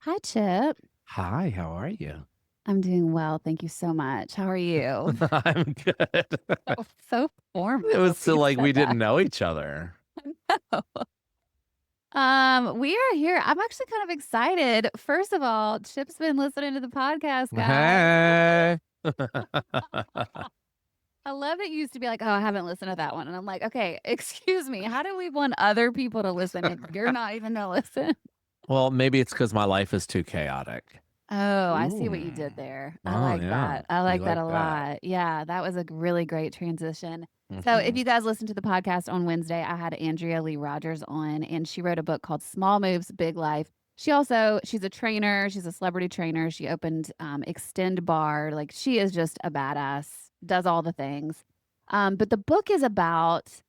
Hi, Chip. Hi, how are you? I'm doing well. Thank you so much. How are you? I'm good. Oh, so It formal was that so you like said we that. didn't know each other. We are here. I'm actually kind of excited. First of all, Chip's been listening to the podcast, guys. Hey. I love that you used to be like, "Oh, I haven't listened to that one," and I'm like, "Okay, excuse me. How do we want other people to listen and you're not even gonna listen?" Well, maybe it's because my life is too chaotic. Oh, I see what you Ooh. did there. I Oh, like yeah. that. I You like that like a that? lot. Yeah, that was a really great transition. So, if Hmm. you guys listened to the podcast on Wednesday, I had Andrea Leigh Rogers on, and she wrote a book called Small Moves, Big Life. She's a trainer. She's a celebrity trainer. She opened Extend Bar. Like, she is just a badass, does all the things. But the book is about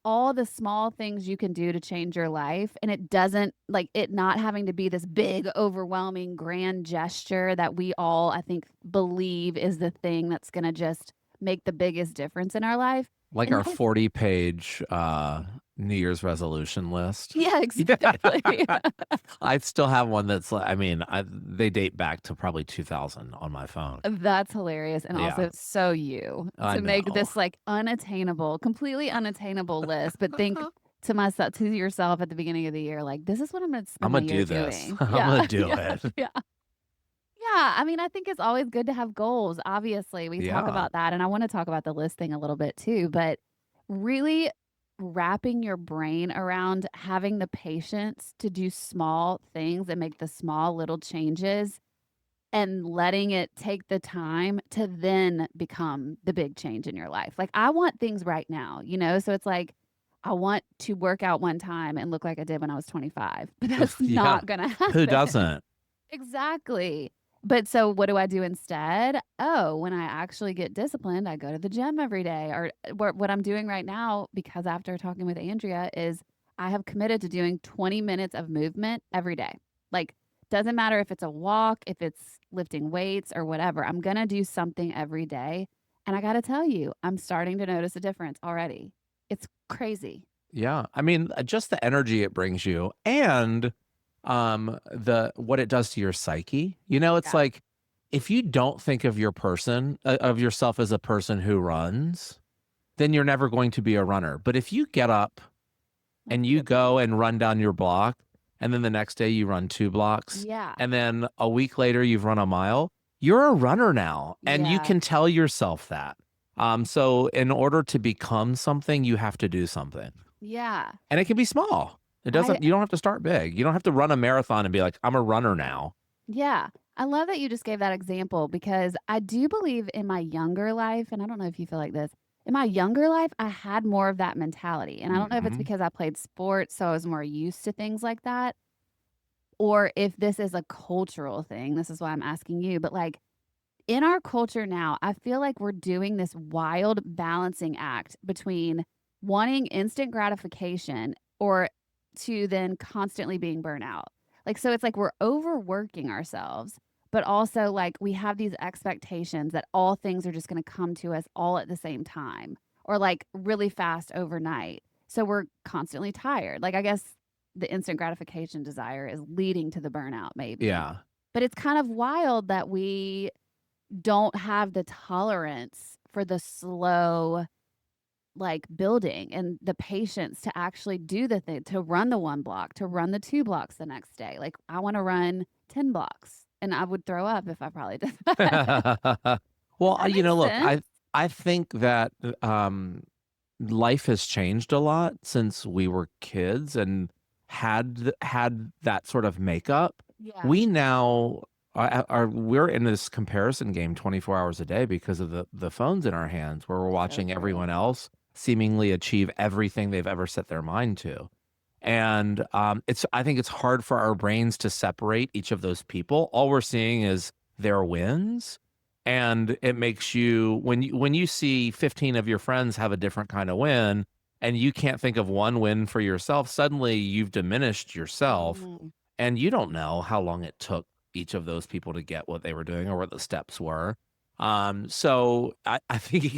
all the small things you can do to change your life, and it doesn't like it not having to be this big overwhelming grand gesture that we all I think believe is the thing that's going to just make the biggest difference in our life. Like And our that was 40-page New Year's resolution list. yeah, Yeah. exactly. I still have one that's like, they date back to probably 2000 on my phone. That's hilarious and Yeah, also so you I to make know. this like unattainable, completely unattainable list, but think to yourself at the beginning of the year like this is what I'm going to I'm spend my gonna year do this. doing. I'm gonna Yeah. do Yeah. it. Yeah. Yeah, I mean, I think it's always good to have goals. Obviously, we talk Yeah. about that, and I want to talk about the list thing a little bit too, but really wrapping your brain around having the patience to do small things and make the small little changes and letting it take the time to then become the big change in your life. Like, I want things right now, So it's like, I want to work out one time and look like I did when I was 25, but that's Yeah. not going to Who happen. doesn't? Exactly. But so what do I do instead? Oh, when I actually get disciplined, I go to the gym every day. Or what I'm doing right now, because after talking with Andrea, is I have committed to doing 20 minutes of movement every day. Like, doesn't matter if it's a walk, if it's lifting weights or whatever, I'm going to do something every day. And I got to tell you, I'm starting to notice a difference already. It's crazy. Yeah. Just the energy it brings you and the what it does to your psyche. It's Yeah. like if you don't think of of yourself as a person who runs, then you're never going to be a runner. But if you get up That's and a you good point. go and run down your block, and then the next day you run 2 blocks, Yeah. and then a week later you've run a mile, you're a runner now, and you Yeah. can tell yourself that. So in order to become something, you have to do something, Yeah. and it can be small. I You don't have to start big. You don't have to run a marathon and be like, "I'm a runner now." Yeah. I love that you just gave that example because I do believe in my younger life, and I don't know if you feel like this. In my younger life, I had more of that mentality. And I don't know if it's Mhm. because I played sports, so I was more used to things like that, or if this is a cultural thing. This is why I'm asking you. But like in our culture now, I feel like we're doing this wild balancing act between wanting instant gratification or to then constantly being burnout. Like, so it's like we're overworking ourselves, but also like we have these expectations that all things are just going to come to us all at the same time or like really fast overnight. So we're constantly tired. Like, I guess the instant gratification desire is leading to the burnout, maybe. Yeah. But it's kind of wild that we don't have the tolerance for the slow like building and the patience to actually do the thing to run the one block to run the two blocks the next day like I want to run 10 blocks and I would throw up if I probably did that. Well, That makes look, sense. I think that, life has changed a lot since we were kids and had that sort of makeup. Yeah, We now we're in this comparison game 24 hours a day because of the phones in our hands where we're so watching true. everyone else seemingly achieve everything they've ever set their mind to. And, I think it's hard for our brains to separate each of those people. All we're seeing is their wins, and it makes you when you see 15 of your friends have a different kind of win, and you can't think of one win for yourself, suddenly you've diminished yourself, Mhm. and you don't know how long it took each of those people to get what they were doing or what the steps were. So I think it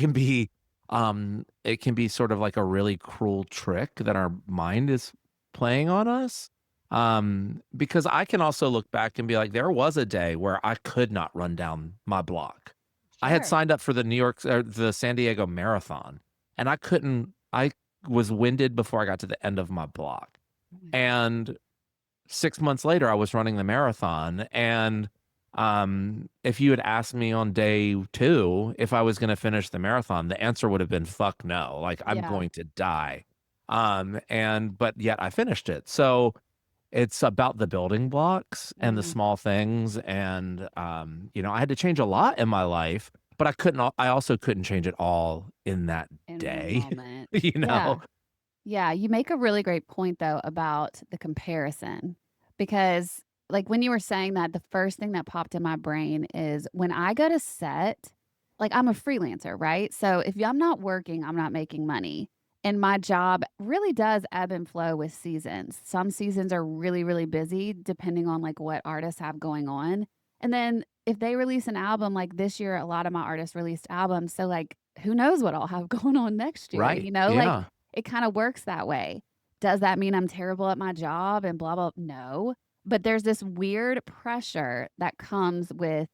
can be sort of like a really cruel trick that our mind is playing on us. Because I can also look back and be like, there was a day where I could not run down my block. I had Sure. signed up for the New York or the San Diego Marathon, and I couldn't. I was winded before I got to the end of my block, Oh my god. and 6 months later, I was running the marathon. And if you had asked me on day two if I was going to finish the marathon, the answer would have been fuck no. Like I'm Yeah. going to die. But yet I finished it. So it's about the building blocks and the Mm, small things. And, I had to change a lot in my life, but I also couldn't change it all in that in one day, moment. you know? Yeah. Yeah, you make a really great point though about the comparison because like when you were saying that, the first thing that popped in my brain is when I go to set, like I'm a freelancer, right? So if I'm not working, I'm not making money. And my job really does ebb and flow with seasons. Some seasons are really, really busy depending on like what artists have going on. And then if they release an album, like this year, a lot of my artists released albums. So like who knows what I'll have going on next year, Right. you know? Like Yeah. it kind of works that way. Does that mean I'm terrible at my job and blah, blah? No. But there's this weird pressure that comes with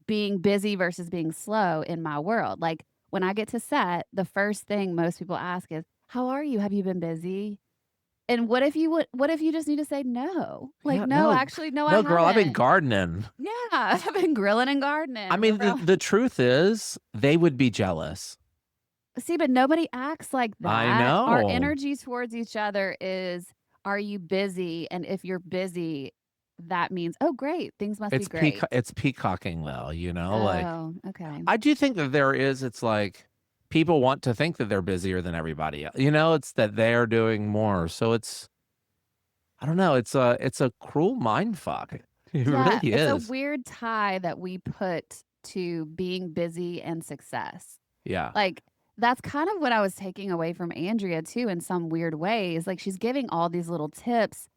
being busy versus being slow in my world. Like when I get to set, the first thing most people ask is, "How are you? Have you been busy?" And what if you just need to say no? Like, Yeah. no, No, actually, no, I no, girl, I've been haven't. gardening. Yeah, I've been grilling and I gardening. mean, the truth is they would be jealous. See, but nobody acts like I that. Our know. energy towards each other is, "Are you busy?" And if you're busy, that means, "Oh, great, things must be great." It's peacocking though, like Oh, okay. I do think that it's like people want to think that they're busier than everybody else. It's that they're doing more. So I don't know, it's a cruel mind fuck. It really Yeah, it's a is. weird tie that we put to being busy and success. Yeah. Like, that's kind of what I was taking away from Andrea too in some weird ways. Like, she's giving all these little tips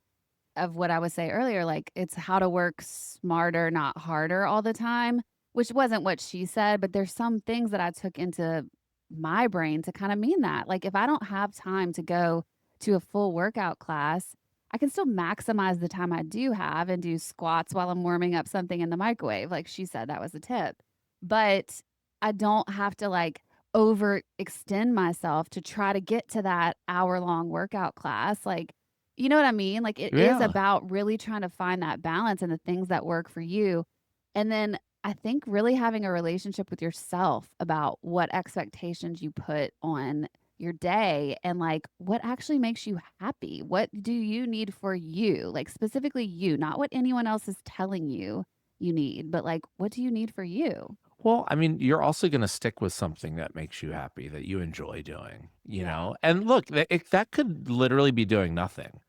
of what I would say earlier, like it's how to work smarter, not harder all the time, which wasn't what she said, but there's some things that I took into my brain to kind of mean that. Like if I don't have time to go to a full workout class, I can still maximize the time I do have and do squats while I'm warming up something in the microwave. Like she said, that was a tip. But I don't have to like overextend myself to try to get to that hour-long workout class. Like you know what I mean? Like, it is Yeah. about really trying to find that balance and the things that work for you. And then I think really having a relationship with yourself about what expectations you put on your day and like what actually makes you happy. What do you need for you? Like, specifically you, not what anyone else is telling you you need, but like, what do you need for you? Well, I mean, you're also going to stick with something that makes you happy, that you enjoy doing, Yeah. And look, that could literally be doing nothing.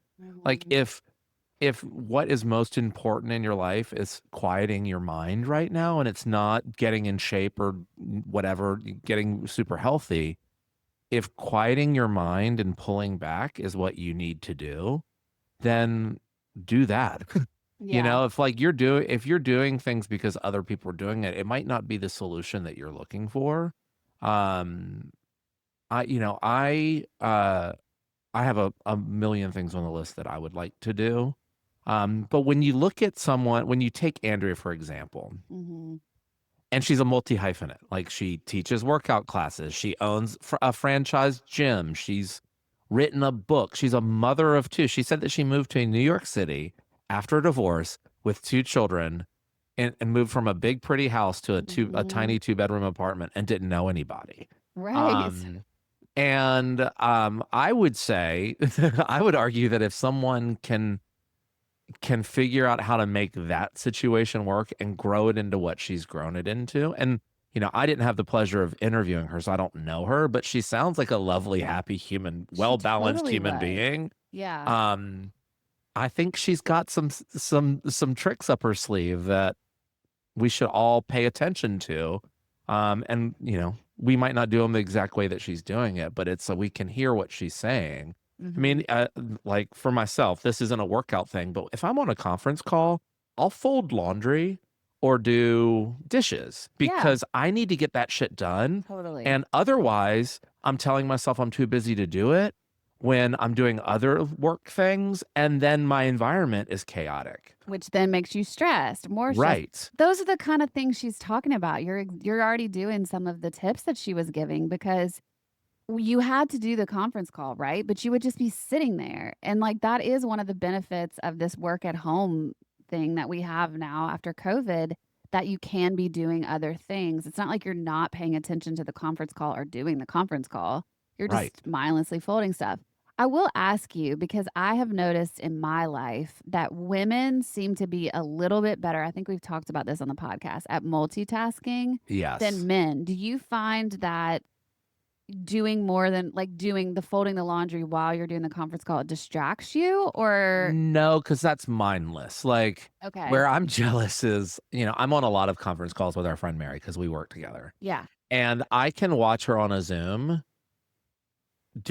Like Mhm. if what is most important in your life is quieting your mind right now and it's not getting in shape or whatever, getting super healthy, if quieting your mind and pulling back is what you need to do, then do that. Yeah. If you're doing things because other people are doing it, it might not be the solution that you're looking for. Um, I have a million things on the list that I would like to do. But when you look at someone, when you take Andrea, for example, Mhm. and she's a multi hyphenate, like she teaches workout classes, she owns a franchise gym, she's written a book, she's a mother of two. She said that she moved to New York City after a divorce with two children and moved from a big, pretty house to a Mhm. tiny 2 bedroom apartment and didn't know anybody. Right. Um, I would say, I would argue that if someone can figure out how to make that situation work and grow it into what she's grown it into, and I didn't have the pleasure of interviewing her, so I don't know her, but she sounds like a lovely, happy human, She well-balanced totally human was. being. Yeah. Um, I think she's got some tricks up her sleeve that we should all pay attention to. And we might not do them the exact way that she's doing it, but it's so we can hear what she's saying. I Mhm. mean, like for myself, this isn't a workout thing, but if I'm on a conference call, I'll fold laundry or do dishes Yeah, because I need to get that shit done. totally. And otherwise, I'm telling myself I'm too busy to do it. when I'm doing other work things, and then my environment is chaotic. Which then makes you stressed, more stressed. Right. Those are the kind of things she's talking about. You're already doing some of the tips that she was giving because you had to do the conference call, right? But you would just be sitting there. And like that is one of the benefits of this work at home thing that we have now after COVID, that you can be doing other things. It's not like you're not paying attention to the conference call or doing the conference call. You're Right. just mindlessly folding stuff. I will ask you because I have noticed in my life that women seem to be a little bit better. I think we've talked about this on the podcast at multitasking Yes. than men. Do you find that doing more than like doing the folding the laundry while you're doing the conference call, it distracts you or No, because that's mindless. Like, okay. where I'm jealous is, I'm on a lot of conference calls with our friend Mary because we work together, Yeah. and I can watch her on a Zoom,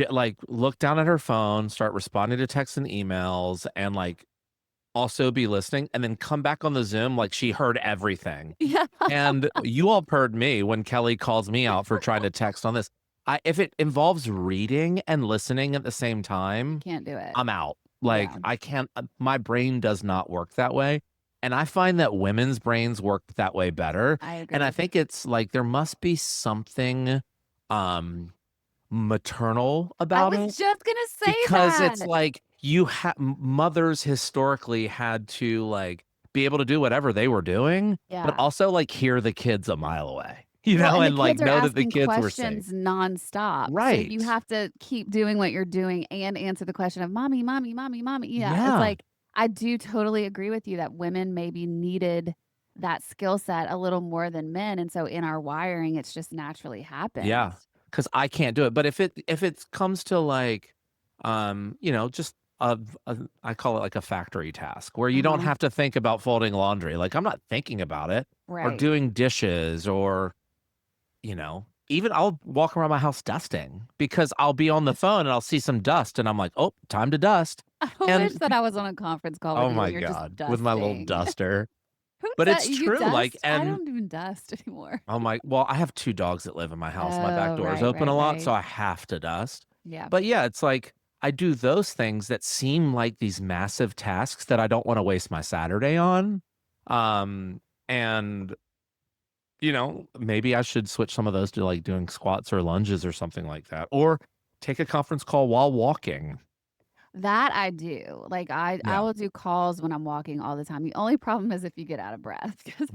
like, look down at her phone, start responding to texts and emails, and, like, also be listening, and then come back on the Zoom like she heard everything. Yeah. And you all heard me when Kelly calls me out for trying to text on this. If it involves reading and listening at the same You time, can't do it. I'm out. Like, Yeah. I can't, my brain does not work that way. And I find that women's brains work that way better. I And I agree. think it's like there must be something um maternal I about was it, just gonna say because it's that. like you have mothers historically had to like be able to do whatever they were doing, but Yeah. also like hear the kids a mile away, Well, and the and like kids are know that the asking kids were safe. questions nonstop. So you Right. have to keep doing what you're doing and answer the question of mommy, mommy, mommy, mommy. Yeah. It's Yeah. like I do totally agree with you that women maybe needed that skill set a little more than men. And so in our wiring, it's just naturally Yeah, happens. because I can't do it, but if it comes to, like, just I call it, like, a factory task where you don't Uh-huh. have to think about folding laundry, like, I'm not thinking about it, or Right. doing dishes, or, even I'll walk around my house dusting because I'll be on the phone and I'll see some dust and I'm like, "Oh, time to dust." I wish And that I was on a conference call with oh you my and you're just god, with my little dusting. duster. Who But does it's you true, like, dust? I and don't even dust anymore. oh my well, I have 2 dogs that live in my house. My back Oh, door is right, open right, a lot, so right. I have to dust. Yeah. But yeah, it's like I do those things that seem like these massive tasks that I don't wanna waste my Saturday on. And, maybe I should switch some of those to, like, doing squats or lunges or something like that, or take a conference call while walking. That I do. Like, I Yeah. will do calls when I'm walking all the time. The only problem is if you get out of breath 'cause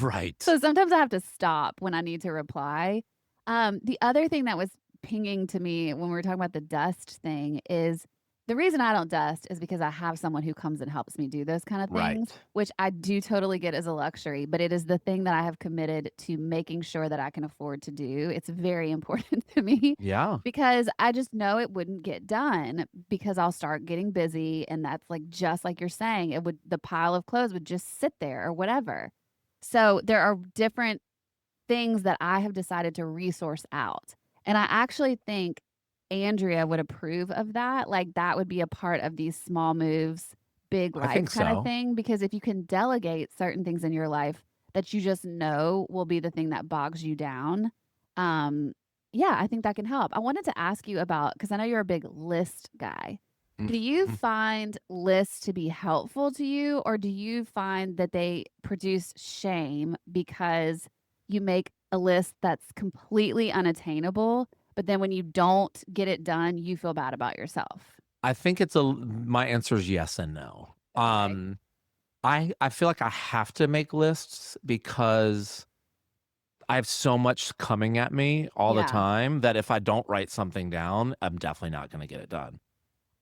Right. so sometimes I have to stop when I need to reply. The other thing that was pinging to me when we were talking about the dust thing is the reason I don't dust is because I have someone who comes and helps me do those kind of things, Right. which I do totally get as a luxury, but it is the thing that I have committed to making sure that I can afford to do. It's very important to me Yeah. because I just know it wouldn't get done because I'll start getting busy and that's like just like you're saying, it would the pile of clothes would just sit there or whatever. So there are different things that I have decided to resource out. And I actually think Andrea would approve of that. Like that would be a part of these small moves, big I think life kind of so. thing. Because if you can delegate certain things in your life that you just know will be the thing that bogs you down, um, yeah, I think that can help. I wanted to ask you about because I know you're a big list guy. Do you Mhm. find lists to be helpful to you, or do you find that they produce shame because you make a list that's completely unattainable, but then when you don't get it done, you feel bad about yourself? I think my answer is yes and no. Okay. I feel like I have to make lists because I have so much coming at me all the Yeah. time that if I don't write something down, I'm definitely not gonna get it done.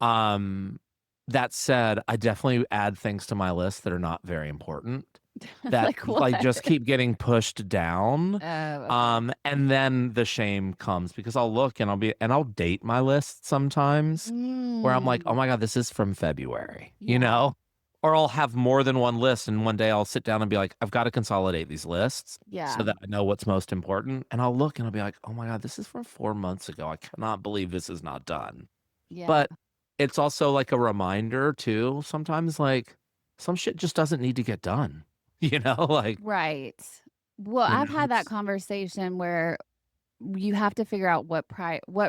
Um, that said, I definitely add things to my list that are not very important, that, Like like, what? just keep getting pushed down. Oh, okay. And then the shame comes because I'll look and I'll date my list sometimes where I'm like, "Oh Mm. my god, this is from February," you Yeah. know? Or I'll have more than one list, and one day I'll sit down and be like, "I've gotta consolidate these lists so Yeah. that I know what's most important," and I'll look and I'll be like, "Oh my god, this is from 4 months ago. I cannot believe this is not done." Yeah. But it's also, like, a reminder too, sometimes, like, some shit just doesn't need to get done, you know? Like, Right. Well, I've had that it's conversation where you have to figure out what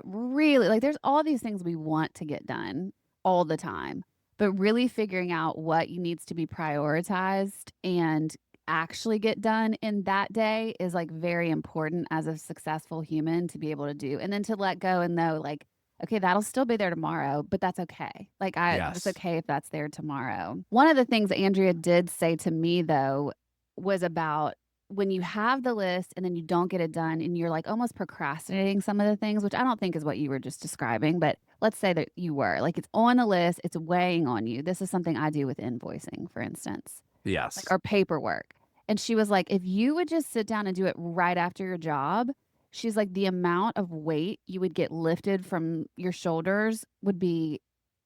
really, like, there's all these things we want to get done all the time, but really figuring out what needs to be prioritized and actually get done in that day is, like, very important as a successful human to be able to do, and then to let go and know, like, "Okay, that'll still be there tomorrow, but that's okay." Like, I it's Yes. okay if that's there tomorrow. One of the things Andrea did say to me, though, was about when you have the list and then you don't get it done and you're, like, almost procrastinating some of the things, which I don't think is what you were just describing, but let's say that you were. Like, it's on the list, it's weighing on you. This is something I do with invoicing, for instance, like, Yes. or paperwork. And she was like, "If you would just sit down and do it right after your job," she's like, "the amount of weight you would get lifted from your shoulders would be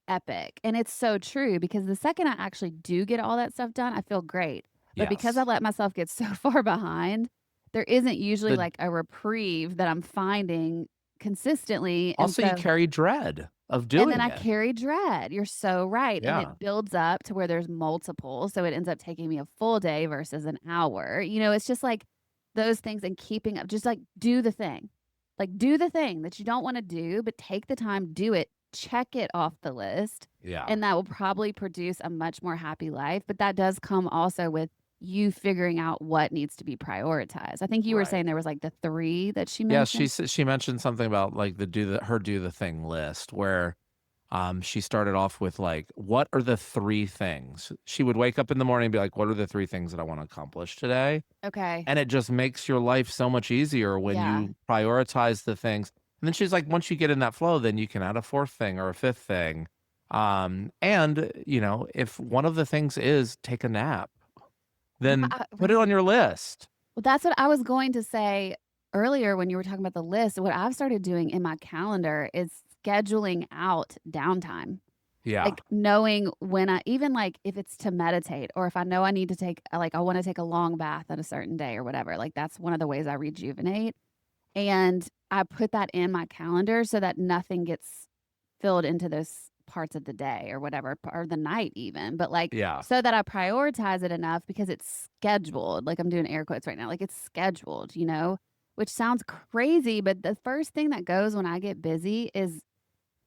epic." And it's so true because the second I actually do get all that stuff done, I feel great. But because I Yes. let myself get so far behind, there isn't usually The like a reprieve that I'm finding consistently. And Also, you so, carry dread of and then doing I it. carry dread. You're so right. And Yeah. it builds up to where there's multiple. So it ends up taking me a full day versus an hour. It's just like those things and keeping up, just like do the thing. Like do the thing that you don't want to do, but take the time, do it, check it off the list. Yeah. And that will probably produce a much more happy life. But that does come also with you figuring out what needs to be prioritized. I think you were Right. saying there was like the three that she Yeah, mentioned. she mentioned something about, like, the do the thing list where, she started off with, like, "What are the 3 things?" She would wake up in the morning and be like, "What are the 3 things that I wanna accomplish today?" Okay. And it just makes your life so much easier when Yeah. you prioritize the things. And then she's like, once you get in that flow, then you can add a 4th thing or a 5th thing. And, if one of the things is take a nap, Yeah, then put it on right. your list. Well, that's what I was going to say earlier when you were talking about the list. What I've started doing in my calendar is scheduling out downtime. Yeah. Like knowing when I even like if it's to meditate or if I know I need to take like I want to take a long bath on a certain day or whatever. Like that's one of the ways I rejuvenate. And I put that in my calendar so that nothing gets filled into those parts of the day or whatever, or the night even, but, like, Yeah. so that I prioritize it enough because it's scheduled, like, I'm doing air quotes right now, like, it's scheduled, which sounds crazy, but the first thing that goes when I get busy is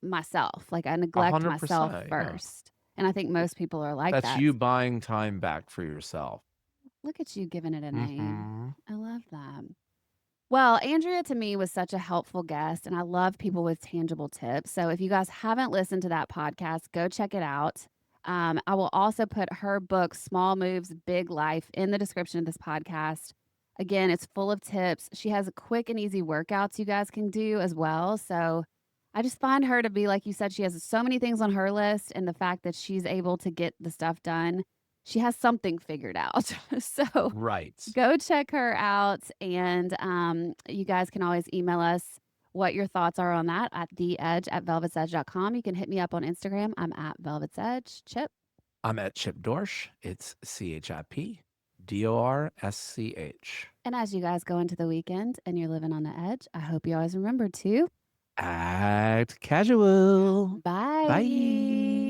myself, like, I neglect myself 100%. Yeah. first, and I think most people are like That's that. you buying time back for yourself. Look at you giving it a name. Mhm. I love that. Well, Andrea to me was such a helpful guest, and I love people with tangible tips. So if you guys haven't listened to that podcast, go check it out. I will also put her book, Small Moves, Big Life, in the description of this podcast. Again, it's full of tips. She has quick and easy workouts you guys can do as well. So I just find her to be, like you said, she has so many things on her list, and the fact that she's able to get the stuff done, she has something figured out. So Right. go check her out, and, you guys can always email us what your thoughts are on that at theedge@velvetsedge.com. You can hit me up on Instagram. I'm at Velvet's Edge. Chip. I'm at Chip Dorsch. It's ChipDorsch. And as you guys go into the weekend and you're living on the edge, I hope you always remember to Act casual. bye. Bye.